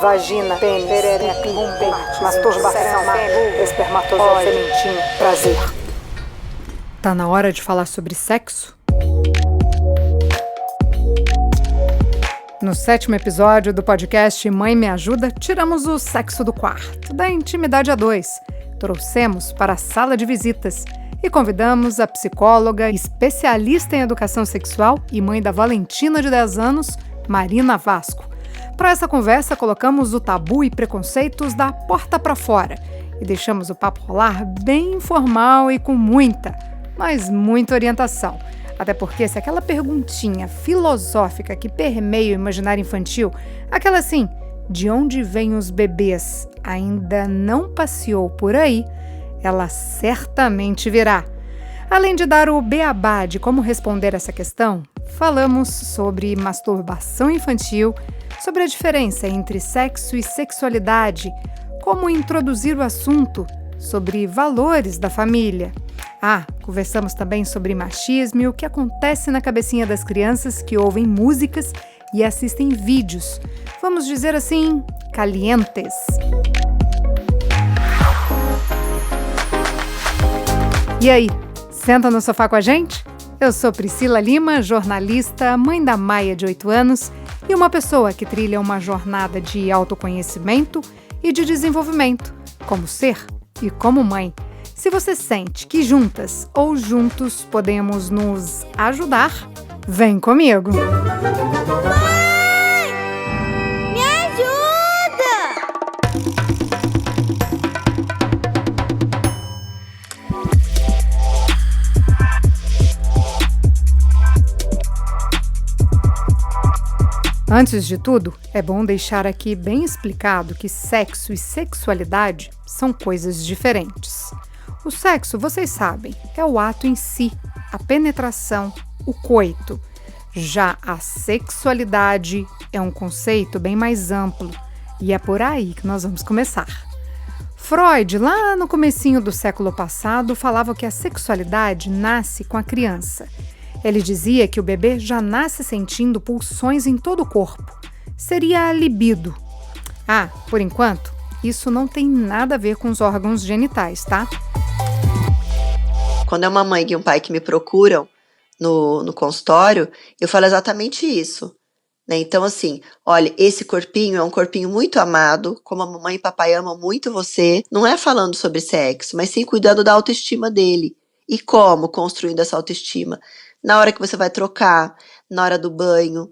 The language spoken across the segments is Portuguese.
Vagina, pênis, perereca, masturbação, espermatozoide, sementinha, prazer. Tá na hora de falar sobre sexo? No 7º episódio do podcast Mãe Me Ajuda, tiramos o sexo do quarto, da intimidade a dois. Trouxemos para a sala de visitas e convidamos a psicóloga, especialista em educação sexual e mãe da Valentina de 10 anos, Marina Vasco. Para essa conversa, colocamos o tabu e preconceitos da porta para fora e deixamos o papo rolar bem informal e com muita, mas muita orientação. Até porque se aquela perguntinha filosófica que permeia o imaginário infantil, aquela assim, de onde vêm os bebês, ainda não passeou por aí, ela certamente virá. Além de dar o beabá de como responder essa questão, falamos sobre masturbação infantil, sobre a diferença entre sexo e sexualidade, como introduzir o assunto, sobre valores da família. Conversamos também sobre machismo e o que acontece na cabecinha das crianças que ouvem músicas e assistem vídeos. Vamos dizer assim, calientes. E aí, senta no sofá com a gente? Eu sou Priscila Lima, jornalista, mãe da Maia de 8 anos e uma pessoa que trilha uma jornada de autoconhecimento e de desenvolvimento, como ser e como mãe. Se você sente que juntas ou juntos podemos nos ajudar, vem comigo! Mãe! Me ajuda! Antes de tudo, é bom deixar aqui bem explicado que sexo e sexualidade são coisas diferentes. O sexo, vocês sabem, é o ato em si, a penetração, o coito. Já a sexualidade é um conceito bem mais amplo e é por aí que nós vamos começar. Freud, lá no comecinho do século passado, falava que a sexualidade nasce com a criança. Ele dizia que o bebê já nasce sentindo pulsões em todo o corpo. Seria a libido. Por enquanto, isso não tem nada a ver com os órgãos genitais, tá? Quando é uma mãe e um pai que me procuram no consultório, eu falo exatamente isso, né? Então, assim, olha, esse corpinho é um corpinho muito amado, como a mamãe e papai amam muito você. Não é falando sobre sexo, mas sim cuidando da autoestima dele. E como construindo essa autoestima? Na hora que você vai trocar, na hora do banho,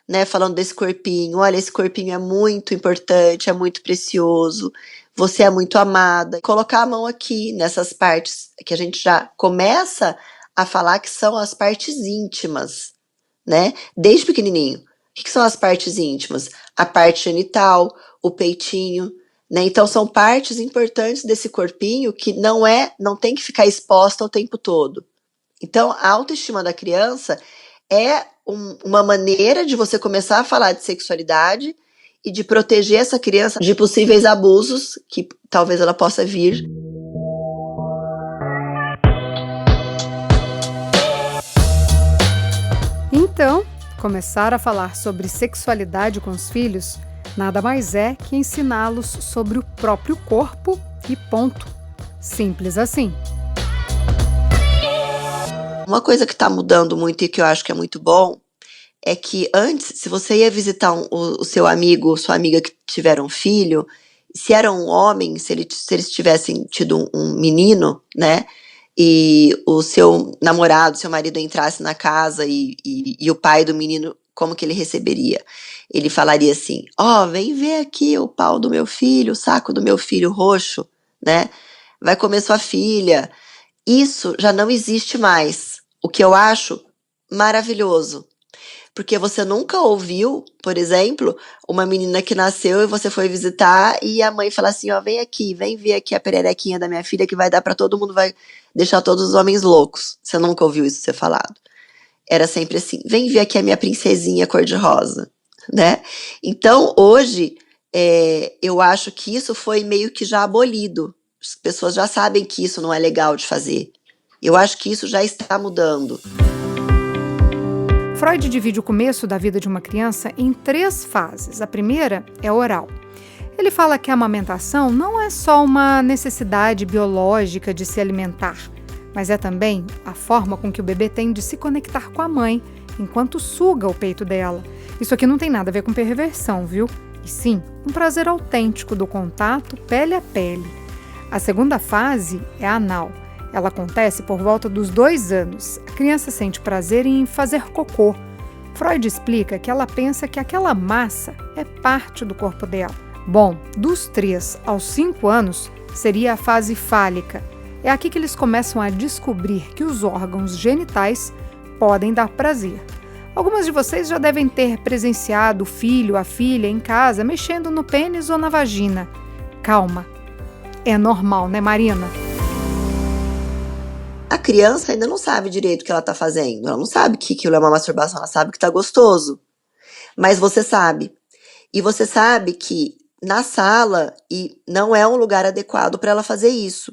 né? Falando desse corpinho, olha, esse corpinho é muito importante, é muito precioso. Você é muito amada. Colocar a mão aqui nessas partes que a gente já começa a falar que são as partes íntimas, né? Desde pequenininho. O que são as partes íntimas? A parte genital, o peitinho, né? Então são partes importantes desse corpinho que não tem que ficar exposta o tempo todo. Então a autoestima da criança é uma maneira de você começar a falar de sexualidade e de proteger essa criança de possíveis abusos que talvez ela possa vir. Então, começar a falar sobre sexualidade com os filhos nada mais é que ensiná-los sobre o próprio corpo e ponto. Simples assim. Uma coisa que está mudando muito e que eu acho que é muito bom é que antes, se você ia visitar o seu amigo, sua amiga que tiveram um filho, se era um homem, se eles tivessem tido um menino, né, e o seu namorado, seu marido entrasse na casa e o pai do menino, como que ele receberia? Ele falaria assim, vem ver aqui o pau do meu filho, o saco do meu filho roxo, né, vai comer sua filha. Isso já não existe mais, o que eu acho maravilhoso. Porque você nunca ouviu, por exemplo, uma menina que nasceu e você foi visitar e a mãe fala assim, vem aqui, vem ver aqui a pererequinha da minha filha que vai dar pra todo mundo, vai deixar todos os homens loucos. Você nunca ouviu isso ser falado. Era sempre assim, vem ver aqui a minha princesinha cor-de-rosa, né? Então, hoje, eu acho que isso foi meio que já abolido. As pessoas já sabem que isso não é legal de fazer. Eu acho que isso já está mudando. Freud divide o começo da vida de uma criança em 3 fases. A primeira é oral. Ele fala que a amamentação não é só uma necessidade biológica de se alimentar, mas é também a forma com que o bebê tem de se conectar com a mãe enquanto suga o peito dela. Isso aqui não tem nada a ver com perversão, viu? E sim, um prazer autêntico do contato pele a pele. A segunda fase é anal. Ela acontece por volta dos 2 anos. A criança sente prazer em fazer cocô. Freud explica que ela pensa que aquela massa é parte do corpo dela. Bom, dos 3 aos 5 anos seria a fase fálica. É aqui que eles começam a descobrir que os órgãos genitais podem dar prazer. Algumas de vocês já devem ter presenciado o filho, a filha em casa mexendo no pênis ou na vagina. Calma, é normal, né, Marina? A criança ainda não sabe direito o que ela tá fazendo. Ela não sabe que aquilo é uma masturbação, ela sabe que tá gostoso. Mas você sabe. E você sabe que na sala e não é um lugar adequado para ela fazer isso.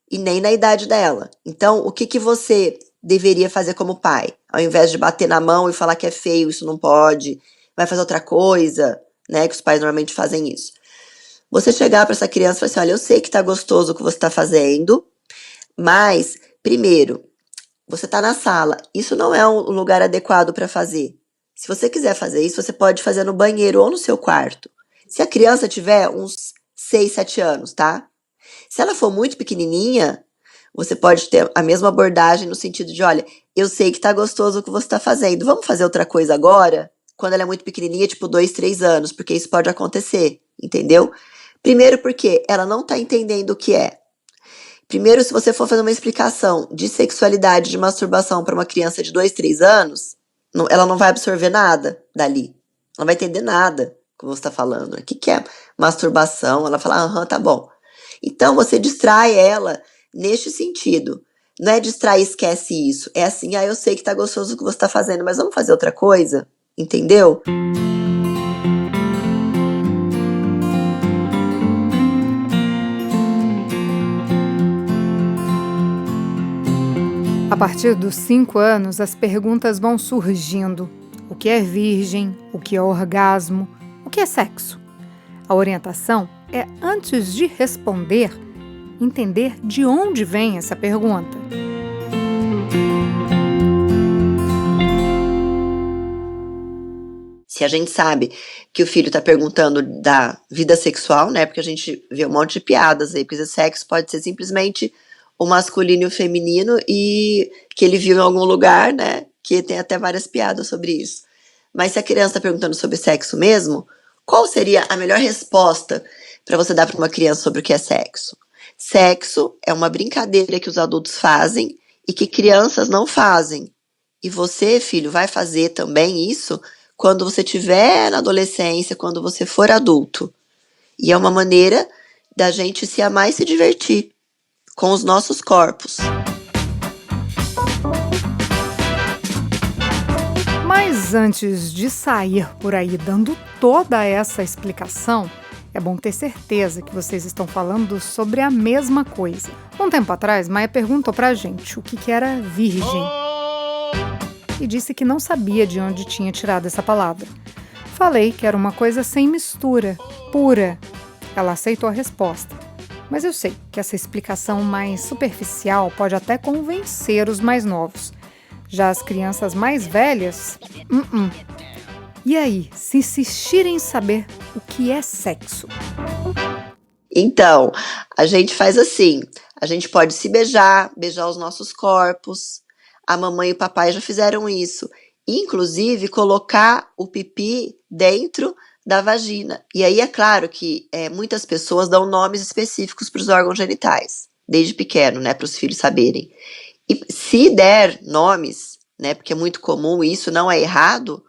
E nem na idade dela. Então, o que você deveria fazer como pai? Ao invés de bater na mão e falar que é feio, isso não pode, vai fazer outra coisa, né? Que os pais normalmente fazem isso. Você chegar para essa criança e falar assim, olha, eu sei que tá gostoso o que você tá fazendo, mas, primeiro, você tá na sala. Isso não é um lugar adequado para fazer. Se você quiser fazer isso, você pode fazer no banheiro ou no seu quarto. Se a criança tiver uns 6, 7 anos, tá? Se ela for muito pequenininha, você pode ter a mesma abordagem no sentido de, olha, eu sei que tá gostoso o que você tá fazendo, vamos fazer outra coisa agora? Quando ela é muito pequenininha, tipo 2, 3 anos, porque isso pode acontecer, entendeu? Primeiro porque ela não tá entendendo o que é. Primeiro, se você for fazer uma explicação de sexualidade, de masturbação para uma criança de 2, 3 anos, ela não vai absorver nada dali. Ela não vai entender nada que você está falando. O que é masturbação? Ela fala, aham, tá bom. Então, você distrai ela neste sentido. Não é distrair, esquece isso. É assim, eu sei que tá gostoso o que você tá fazendo, mas vamos fazer outra coisa? Entendeu? A partir dos 5 anos, as perguntas vão surgindo. O que é virgem? O que é orgasmo? O que é sexo? A orientação é, antes de responder, entender de onde vem essa pergunta. Se a gente sabe que o filho está perguntando da vida sexual, né? Porque a gente vê um monte de piadas aí, porque sexo pode ser simplesmente o masculino e o feminino e que ele viu em algum lugar, né? Que tem até várias piadas sobre isso. Mas se a criança está perguntando sobre sexo mesmo, qual seria a melhor resposta para você dar para uma criança sobre o que é sexo? Sexo é uma brincadeira que os adultos fazem e que crianças não fazem. E você, filho, vai fazer também isso quando você estiver na adolescência, quando você for adulto. E é uma maneira da gente se amar e se divertir com os nossos corpos. Mas antes de sair por aí dando toda essa explicação, é bom ter certeza que vocês estão falando sobre a mesma coisa. Um tempo atrás, Maia perguntou pra gente o que era virgem. E disse que não sabia de onde tinha tirado essa palavra. Falei que era uma coisa sem mistura, pura. Ela aceitou a resposta. Mas eu sei que essa explicação mais superficial pode até convencer os mais novos. Já as crianças mais velhas, E aí, se insistirem em saber o que é sexo? Então, a gente faz assim, a gente pode se beijar os nossos corpos. A mamãe e o papai já fizeram isso. Inclusive, colocar o pipi dentro da vagina. E aí é claro que muitas pessoas dão nomes específicos para os órgãos genitais, desde pequeno, né, para os filhos saberem. E se der nomes, né, porque é muito comum, isso não é errado,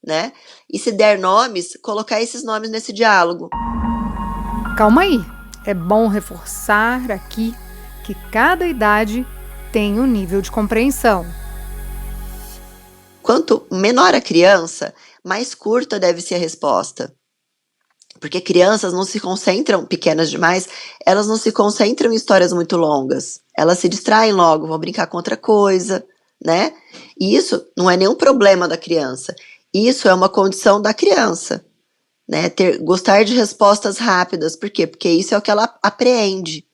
né, e se der nomes, colocar esses nomes nesse diálogo. Calma aí, é bom reforçar aqui que cada idade tem um nível de compreensão. Quanto menor a criança, mais curta deve ser a resposta. Porque crianças não se concentram, pequenas demais, elas não se concentram em histórias muito longas. Elas se distraem logo, vão brincar com outra coisa, né? E isso não é nenhum problema da criança. Isso é uma condição da criança, né? Gostar de respostas rápidas. Por quê? Porque isso é o que ela apreende.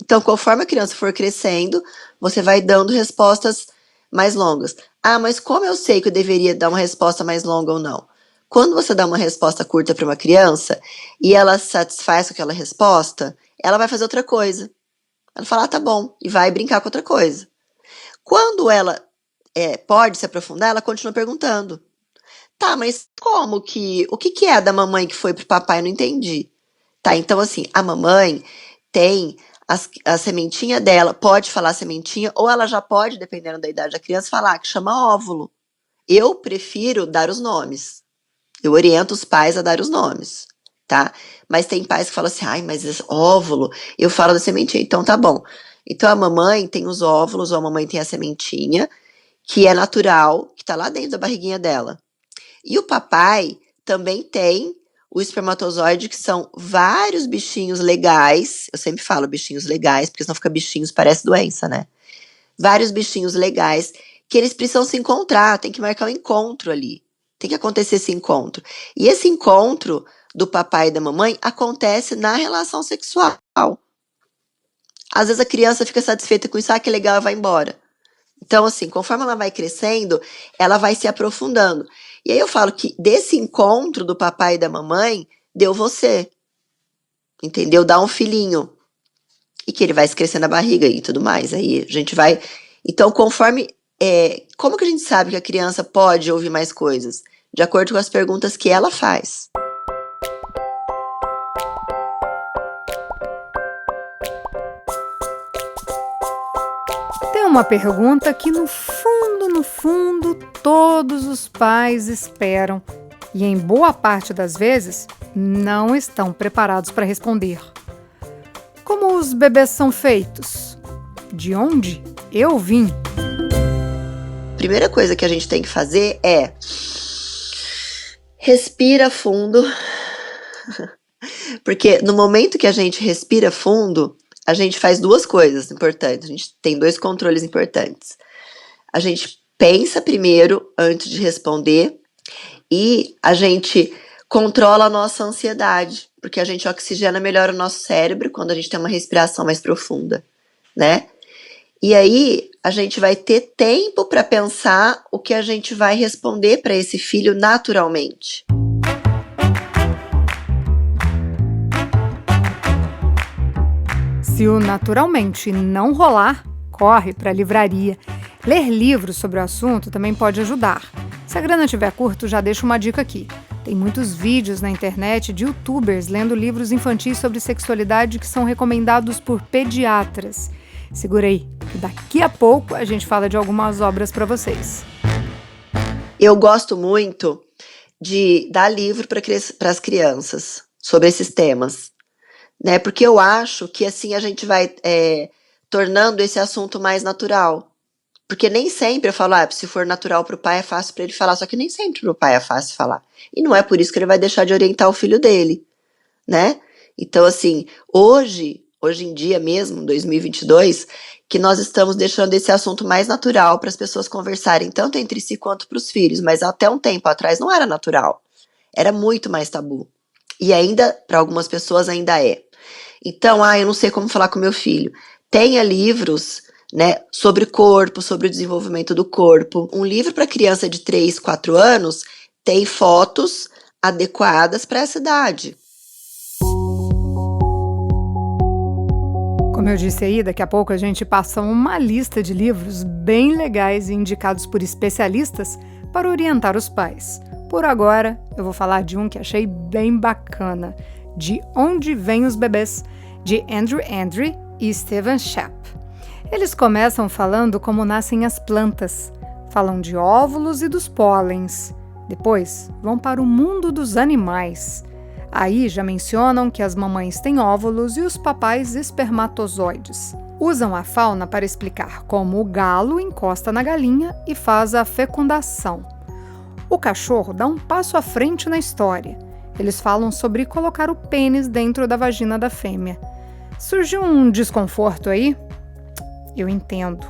Então, conforme a criança for crescendo, você vai dando respostas mais longas. Ah, mas como eu sei que eu deveria dar uma resposta mais longa ou não? Quando você dá uma resposta curta para uma criança e ela se satisfaz com aquela resposta, ela vai fazer outra coisa. Ela fala, tá bom, e vai brincar com outra coisa. Quando ela pode se aprofundar, ela continua perguntando. Tá, mas como que... O que é da mamãe que foi pro papai? Eu não entendi. Tá, então assim, a mamãe tem a sementinha dela, pode falar sementinha, ou ela já pode, dependendo da idade da criança, falar que chama óvulo. Eu prefiro dar os nomes. Eu oriento os pais a dar os nomes, tá? Mas tem pais que falam assim, ai, mas esse óvulo, eu falo da sementinha, então tá bom. Então a mamãe tem os óvulos, ou a mamãe tem a sementinha, que é natural, que tá lá dentro da barriguinha dela. E o papai também tem o espermatozoide, que são vários bichinhos legais, eu sempre falo bichinhos legais, porque senão fica bichinhos, parece doença, né? Vários bichinhos legais, que eles precisam se encontrar, tem que marcar um encontro ali. Tem que acontecer esse encontro. E esse encontro do papai e da mamãe acontece na relação sexual. Às vezes a criança fica satisfeita com isso, que legal, e vai embora. Então, assim, conforme ela vai crescendo, ela vai se aprofundando. E aí eu falo que desse encontro do papai e da mamãe, deu você. Entendeu? Dá um filhinho. E que ele vai se crescer na barriga e tudo mais. Aí a gente vai... Então, conforme... como que a gente sabe que a criança pode ouvir mais coisas? De acordo com as perguntas que ela faz. Tem uma pergunta que no fundo, todos os pais esperam e em boa parte das vezes não estão preparados para responder. Como os bebês são feitos? De onde eu vim? Primeira coisa que a gente tem que fazer é respira fundo, porque no momento que a gente respira fundo, a gente faz duas coisas importantes, a gente tem dois controles importantes. A gente pensa primeiro antes de responder e a gente controla a nossa ansiedade, porque a gente oxigena melhor o nosso cérebro quando a gente tem uma respiração mais profunda, né? E aí a gente vai ter tempo para pensar o que a gente vai responder para esse filho naturalmente. Se o naturalmente não rolar, corre para a livraria. Ler livros sobre o assunto também pode ajudar. Se a grana estiver curta, já deixo uma dica aqui. Tem muitos vídeos na internet de youtubers lendo livros infantis sobre sexualidade que são recomendados por pediatras. Segura aí, que daqui a pouco a gente fala de algumas obras para vocês. Eu gosto muito de dar livro para as crianças sobre esses temas, né? Porque eu acho que assim a gente vai tornando esse assunto mais natural. Porque nem sempre eu falo, se for natural para o pai é fácil para ele falar, só que nem sempre para o pai é fácil falar. E não é por isso que ele vai deixar de orientar o filho dele, né? Então, assim, hoje em dia mesmo, 2022, que nós estamos deixando esse assunto mais natural para as pessoas conversarem, tanto entre si quanto para os filhos, mas até um tempo atrás não era natural. Era muito mais tabu. E ainda, para algumas pessoas, ainda é. Então, eu não sei como falar com meu filho. Tenha livros, né, sobre corpo, sobre o desenvolvimento do corpo. Um livro para criança de 3, 4 anos tem fotos adequadas para essa idade. Como eu disse aí, daqui a pouco a gente passa uma lista de livros bem legais e indicados por especialistas para orientar os pais. Por agora, eu vou falar de um que achei bem bacana, De Onde Vêm os Bebês, de Andrew Andre e Stephen Schaap. Eles começam falando como nascem as plantas, falam de óvulos e dos pólens. Depois, vão para o mundo dos animais. Aí já mencionam que as mamães têm óvulos e os papais espermatozoides. Usam a fauna para explicar como o galo encosta na galinha e faz a fecundação. O cachorro dá um passo à frente na história. Eles falam sobre colocar o pênis dentro da vagina da fêmea. Surgiu um desconforto aí? Eu entendo.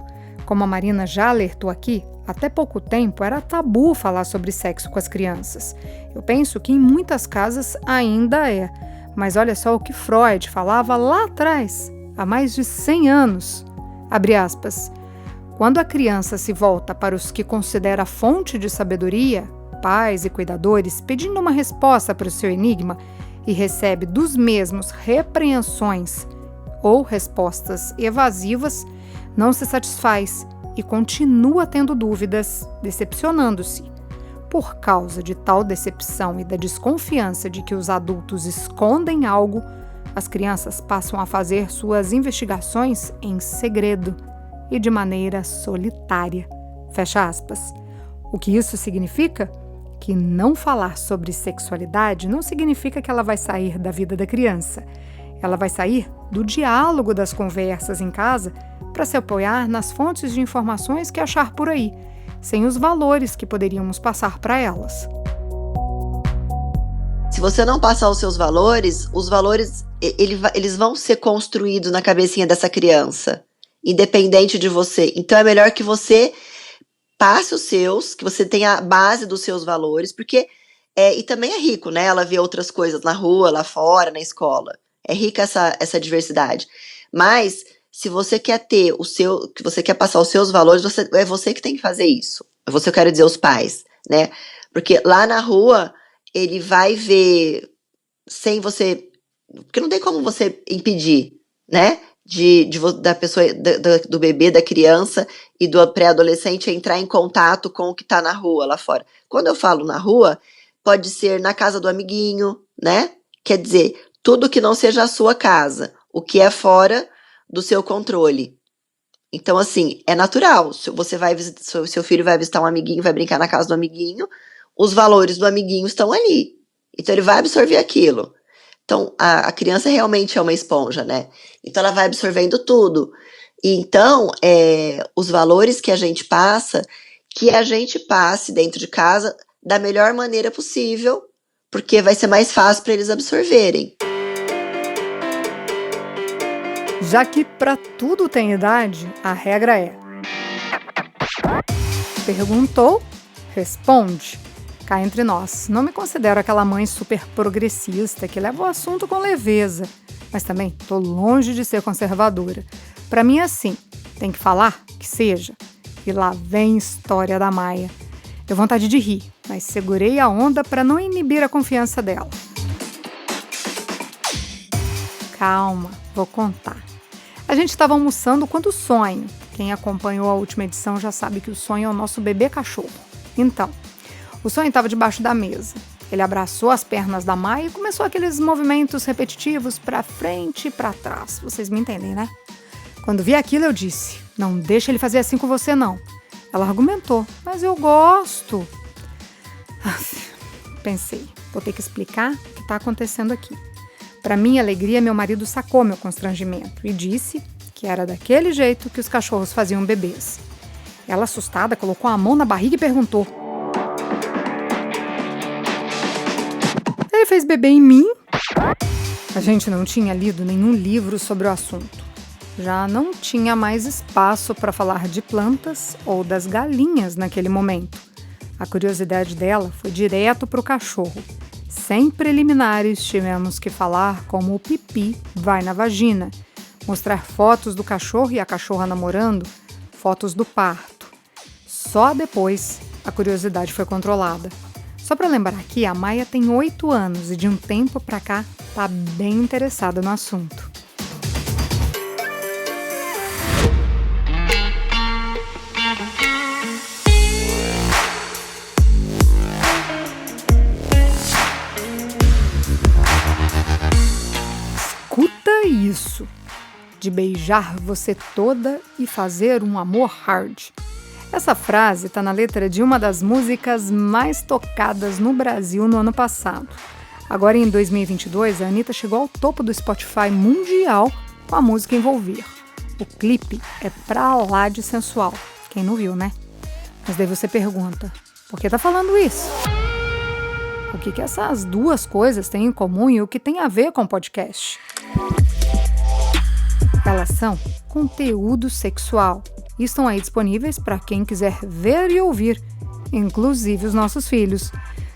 como a Marina já alertou aqui, até pouco tempo era tabu falar sobre sexo com as crianças. Eu penso que em muitas casas ainda é. Mas olha só o que Freud falava lá atrás, há mais de 100 anos. Abre aspas. Quando a criança se volta para os que considera fonte de sabedoria, pais e cuidadores, pedindo uma resposta para o seu enigma, e recebe dos mesmos repreensões ou respostas evasivas, não se satisfaz e continua tendo dúvidas, decepcionando-se. Por causa de tal decepção e da desconfiança de que os adultos escondem algo, as crianças passam a fazer suas investigações em segredo e de maneira solitária. Fecha aspas. O que isso significa? Que não falar sobre sexualidade não significa que ela vai sair da vida da criança. Ela vai sair do diálogo das conversas em casa para se apoiar nas fontes de informações que achar por aí, sem os valores que poderíamos passar para elas. Se você não passar os seus valores, os valores eles vão ser construídos na cabecinha dessa criança, independente de você. Então é melhor que você passe os seus, que você tenha a base dos seus valores, porque e também é rico, né? Ela vê outras coisas na rua, lá fora, na escola. É rica essa diversidade. Mas se você quer ter que você quer passar os seus valores, é você que tem que fazer isso. Eu quero dizer os pais, né? Porque lá na rua ele vai ver sem você, porque não tem como você impedir, né? Da pessoa, do bebê, da criança e do pré-adolescente entrar em contato com o que está na rua, lá fora. Quando eu falo na rua, pode ser na casa do amiguinho, né? Quer dizer, tudo que não seja a sua casa, o que é fora do seu controle. Então, assim, é natural. Se você vai visitar, seu filho vai visitar um amiguinho, vai brincar na casa do amiguinho, os valores do amiguinho estão ali. Então, ele vai absorver aquilo. Então, a criança realmente é uma esponja, né? Então, ela vai absorvendo tudo. E, então, os valores que a gente passa, que a gente passe dentro de casa da melhor maneira possível, porque vai ser mais fácil para eles absorverem. Já que para tudo tem idade, a regra é: perguntou, responde. Cá entre nós, não me considero aquela mãe super progressista que leva o assunto com leveza, mas também tô longe de ser conservadora. Para mim é assim, tem que falar, que seja. E lá vem história da Maia. Deu vontade de rir, mas segurei a onda para não inibir a confiança dela. Calma, vou contar. A gente estava almoçando quando sonho. Quem acompanhou a última edição já sabe que o sonho é o nosso bebê cachorro. Então, o sonho estava debaixo da mesa. Ele abraçou as pernas da Maia e começou aqueles movimentos repetitivos para frente e para trás. Vocês me entendem, né? Quando vi aquilo, eu disse: não deixa ele fazer assim com você, não. Ela argumentou: mas eu gosto. Pensei, vou ter que explicar o que está acontecendo aqui. Para minha alegria, meu marido sacou meu constrangimento e disse que era daquele jeito que os cachorros faziam bebês. Ela, assustada, colocou a mão na barriga e perguntou: ele fez bebê em mim? A gente não tinha lido nenhum livro sobre o assunto. Já não tinha mais espaço para falar de plantas ou das galinhas naquele momento. A curiosidade dela foi direto para o cachorro. Sem preliminares, tivemos que falar como o pipi vai na vagina, mostrar fotos do cachorro e a cachorra namorando, fotos do parto. Só depois a curiosidade foi controlada. Só para lembrar aqui, a Maia tem 8 anos e de um tempo para cá está bem interessada no assunto. Escuta isso, de beijar você toda e fazer um amor hard. Essa frase está na letra de uma das músicas mais tocadas no Brasil no ano passado. Agora, em 2022, a Anitta chegou ao topo do Spotify mundial com a música Envolver. O clipe é pra lá de sensual. Quem não viu, né? Mas daí você pergunta, por que tá falando isso? O que essas duas coisas têm em comum e o que tem a ver com o podcast? Elas são conteúdo sexual. e estão aí disponíveis para quem quiser ver e ouvir, inclusive os nossos filhos.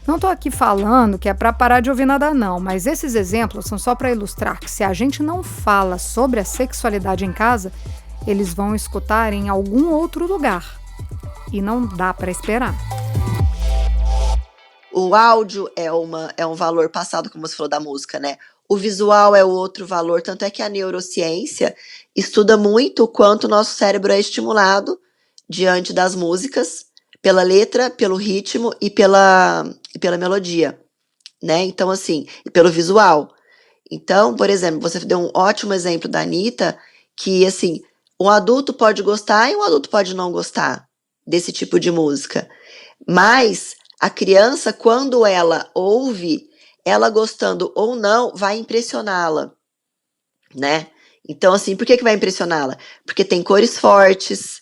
Não estou aqui falando que é para parar de ouvir nada não, mas esses exemplos são só para ilustrar que se a gente não fala sobre a sexualidade em casa, eles vão escutar em algum outro lugar. E não dá para esperar. O áudio é um valor passado, como você falou da música, né? O visual é o outro valor, tanto é que a neurociência estuda muito o quanto o nosso cérebro é estimulado diante das músicas, pela letra, pelo ritmo e pela melodia, né? Então, assim, e pelo visual. Então, por exemplo, você deu um ótimo exemplo da Anitta, que, assim, um adulto pode gostar e um adulto pode não gostar desse tipo de música. Mas a criança, quando ela ouve, ela gostando ou não, vai impressioná-la, né? Então, assim, por que vai impressioná-la? Porque tem cores fortes,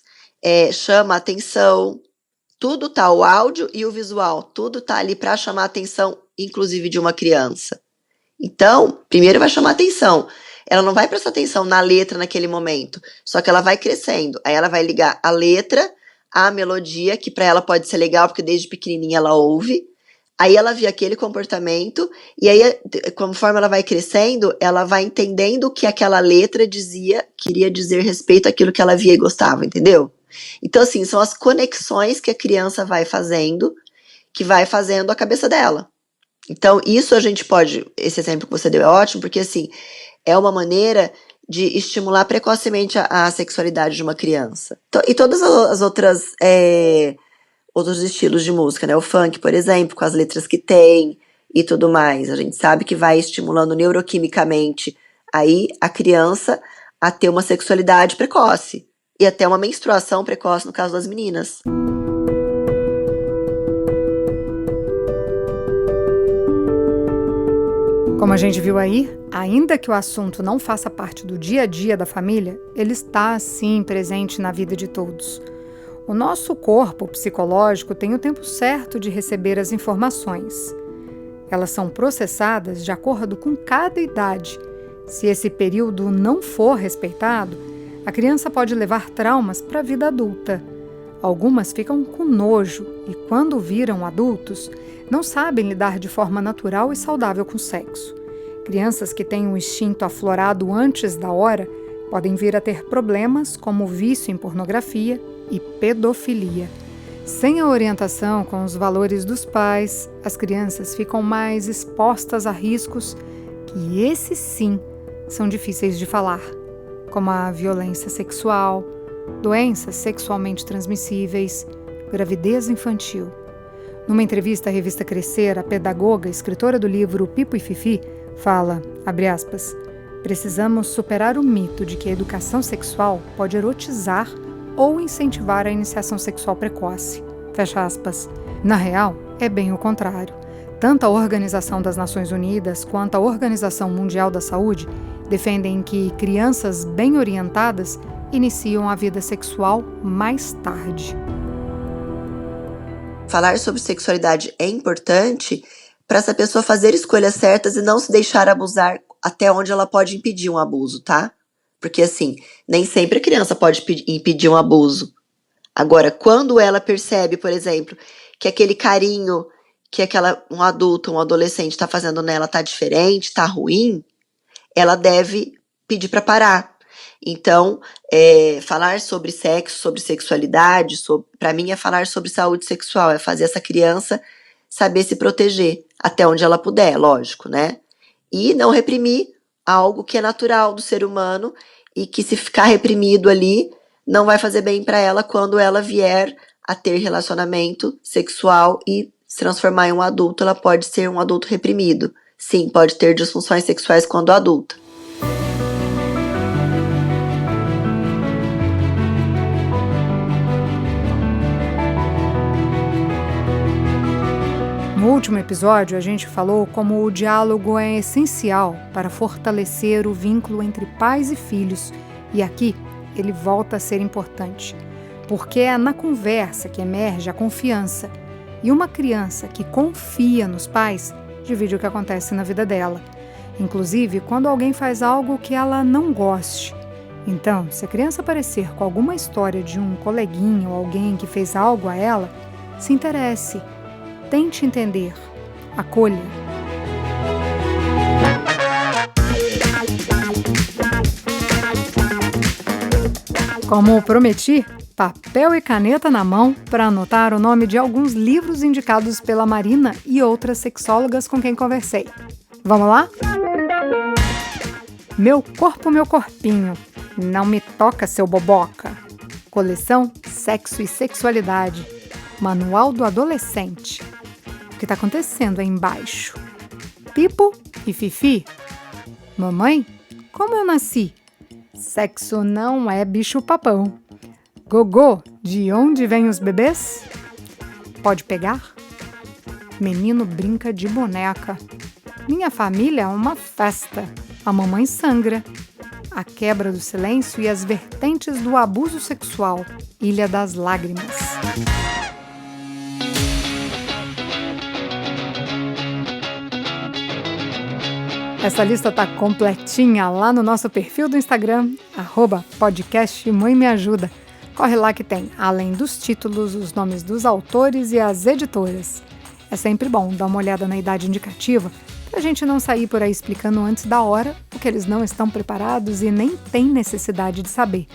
chama a atenção, tudo tá, o áudio e o visual, tudo tá ali para chamar a atenção, inclusive de uma criança. Então, primeiro vai chamar a atenção. Ela não vai prestar atenção na letra naquele momento, só que ela vai crescendo. Aí ela vai ligar a letra à melodia, que para ela pode ser legal, porque desde pequenininha ela ouve. Aí ela vê aquele comportamento, e aí, conforme ela vai crescendo, ela vai entendendo o que aquela letra queria dizer respeito àquilo que ela via e gostava, entendeu? Então, assim, são as conexões que a criança vai fazendo, que vai fazendo a cabeça dela. Então, isso a gente pode, esse exemplo que você deu é ótimo, porque, assim, é uma maneira de estimular precocemente a sexualidade de uma criança. E todas as outras, outros estilos de música, né? O funk, por exemplo, com as letras que tem e tudo mais. A gente sabe que vai estimulando neuroquimicamente aí a criança a ter uma sexualidade precoce. E até uma menstruação precoce no caso das meninas. Como a gente viu aí, ainda que o assunto não faça parte do dia a dia da família, ele está, sim, presente na vida de todos. O nosso corpo psicológico tem o tempo certo de receber as informações. Elas são processadas de acordo com cada idade. Se esse período não for respeitado, a criança pode levar traumas para a vida adulta. Algumas ficam com nojo e, quando viram adultos, não sabem lidar de forma natural e saudável com o sexo. Crianças que têm um instinto aflorado antes da hora podem vir a ter problemas como vício em pornografia e pedofilia. Sem a orientação com os valores dos pais, as crianças ficam mais expostas a riscos que, esses sim, são difíceis de falar, como a violência sexual, doenças sexualmente transmissíveis, gravidez infantil. Numa entrevista à revista Crescer, a pedagoga, escritora do livro Pipo e Fifi, fala, abre aspas, precisamos superar o mito de que a educação sexual pode erotizar ou incentivar a iniciação sexual precoce. Fecha aspas. Na real, é bem o contrário. Tanto a Organização das Nações Unidas quanto a Organização Mundial da Saúde defendem que crianças bem orientadas iniciam a vida sexual mais tarde. Falar sobre sexualidade é importante para essa pessoa fazer escolhas certas e não se deixar abusar até onde ela pode impedir um abuso, tá? Porque, assim, nem sempre a criança pode impedir um abuso. Agora, quando ela percebe, por exemplo, que aquele carinho que um adulto, um adolescente está fazendo nela tá diferente, tá ruim, ela deve pedir para parar. Então, falar sobre sexo, sobre sexualidade, para mim é falar sobre saúde sexual, é fazer essa criança saber se proteger até onde ela puder, lógico, né? E não reprimir algo que é natural do ser humano e que, se ficar reprimido ali, não vai fazer bem para ela quando ela vier a ter relacionamento sexual e se transformar em um adulto. Ela pode ser um adulto reprimido. Sim, pode ter disfunções sexuais quando adulta. No último episódio, a gente falou como o diálogo é essencial para fortalecer o vínculo entre pais e filhos. E aqui, ele volta a ser importante, porque é na conversa que emerge a confiança. E uma criança que confia nos pais divide o que acontece na vida dela, inclusive quando alguém faz algo que ela não goste. Então, se a criança aparecer com alguma história de um coleguinha ou alguém que fez algo a ela, se interesse, tente entender, acolha. Como prometi, papel e caneta na mão para anotar o nome de alguns livros indicados pela Marina e outras sexólogas com quem conversei. Vamos lá? Meu Corpo, Meu Corpinho. Não Me Toca, Seu Boboca. Coleção Sexo e Sexualidade. Manual do Adolescente. O que está acontecendo aí embaixo? Pipo e Fifi. Mamãe, como eu nasci? Sexo não é bicho-papão. Gogô, de onde vêm os bebês? Pode pegar? Menino brinca de boneca. Minha família é uma festa. A mamãe sangra. A quebra do silêncio e as vertentes do abuso sexual. Ilha das Lágrimas. Essa lista tá completinha lá no nosso perfil do Instagram, @podcastmãemeajuda. Corre lá que tem, além dos títulos, os nomes dos autores e as editoras. É sempre bom dar uma olhada na idade indicativa, pra gente não sair por aí explicando antes da hora o que eles não estão preparados e nem têm necessidade de saber.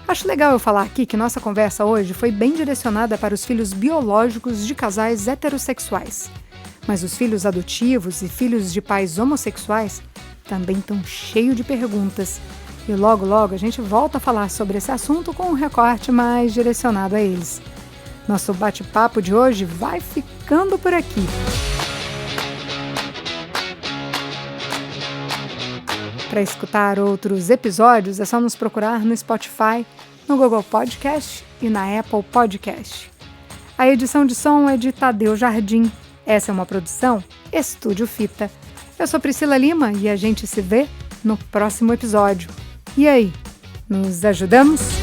Acho legal eu falar aqui que nossa conversa hoje foi bem direcionada para os filhos biológicos de casais heterossexuais. Mas os filhos adotivos e filhos de pais homossexuais também estão cheios de perguntas. E logo, logo a gente volta a falar sobre esse assunto com um recorte mais direcionado a eles. Nosso bate-papo de hoje vai ficando por aqui. Para escutar outros episódios é só nos procurar no Spotify, no Google Podcast e na Apple Podcast. A edição de som é de Tadeu Jardim. Essa é uma produção Estúdio Fita. Eu sou Priscila Lima e a gente se vê no próximo episódio. E aí, nos ajudamos?